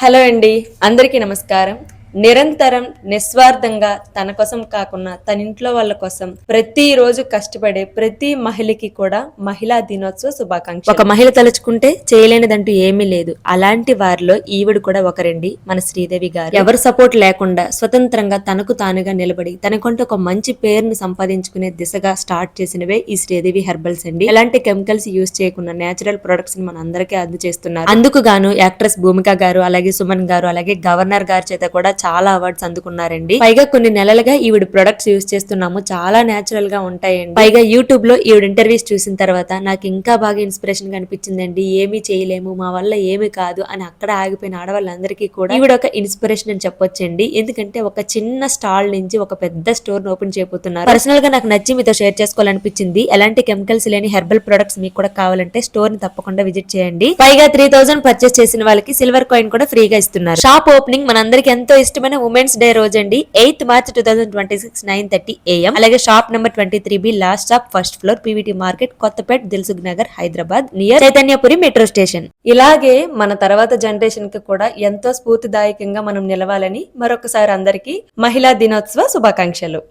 Hello అండి, అందరికీ నమస్కారం. నిరంతరం నిస్వార్థంగా తన కోసం కాకుండా తన ఇంట్లో వాళ్ళ కోసం ప్రతిరోజు కష్టపడే ప్రతి మహిళకి కూడా మహిళా దినోత్సవ శుభాకాంక్షలు. ఒక మహిళ తలుచుకుంటే చేయలేనిదంటూ ఏమీ లేదు. అలాంటి వారిలో ఈవిడ కూడా ఒకరండి, మన శ్రీదేవి గారు. ఎవరు సపోర్ట్ లేకుండా స్వతంత్రంగా తనకు తానుగా నిలబడి తనకంటూ ఒక మంచి పేరును సంపాదించుకునే దిశగా స్టార్ట్ చేసినవే ఈ శ్రీదేవి హెర్బల్స్ అండి. ఎలాంటి కెమికల్స్ యూజ్ చేయకుండా నేచురల్ ప్రొడక్ట్స్ ని మన అందరికీ అందజేస్తున్నారు. అందుకు గాను యాక్ట్రెస్ భూమిక గారు, అలాగే సుమన్ గారు, అలాగే గవర్నర్ గారి చేత కూడా చాలా అవార్డ్స్ అందుకున్నారండి. పైగా కొన్ని నెలలుగా ఈవిడ ప్రొడక్ట్స్ యూజ్ చేస్తున్నాము, చాలా నేచురల్ గా ఉంటాయండి. పైగా యూట్యూబ్ లో ఈవిడ ఇంటర్వ్యూస్ చూసిన తర్వాత నాకు ఇంకా బాగా ఇన్స్పిరేషన్ గా అనిపించిందండి. ఏమీ చేయలేము, మా వల్ల ఏమి కాదు అని అక్కడ ఆగిపోయిన ఆడవాళ్ళందరికీ కూడా ఈవిడ ఒక ఇన్స్పిరేషన్ అని చెప్పొచ్చండి. ఎందుకంటే ఒక చిన్న స్టాల్ నుంచి ఒక పెద్ద స్టోర్ ఓపెన్ చేయబోతున్నారు. పర్సనల్ గా నాకు నచ్చి మీతో షేర్ చేసుకోవాలనిపించింది. ఎలాంటి కెమికల్స్ లేని హెర్బల్ ప్రొడక్ట్స్ మీకు కూడా కావాలంటే స్టోర్ ని తప్పకుండా విజిట్ చేయండి. పైగా 3000 పర్చేస్ చేసిన వాళ్ళకి సిల్వర్ కాయిన్ కూడా ఫ్రీగా ఇస్తున్నారు. షాప్ ఓపెనింగ్ మనందరికి ఎంతో ఇష్టమైన ఉమెన్స్ డే రోజు అండి, 8th March 2026 9:30 AM. అలాగే shop number 23B, last shop, first floor, PVT market, Kothapet, Dilsukh Nagar, Hyderabad, near Chaitanyapuri metro station. ఇలాగే మన తర్వాత జనరేషన్ కి కూడా ఎంతో స్ఫూర్తిదాయకంగా మనం నిలవాలని మరొకసారి అందరికీ మహిళా దినోత్సవ శుభాకాంక్షలు.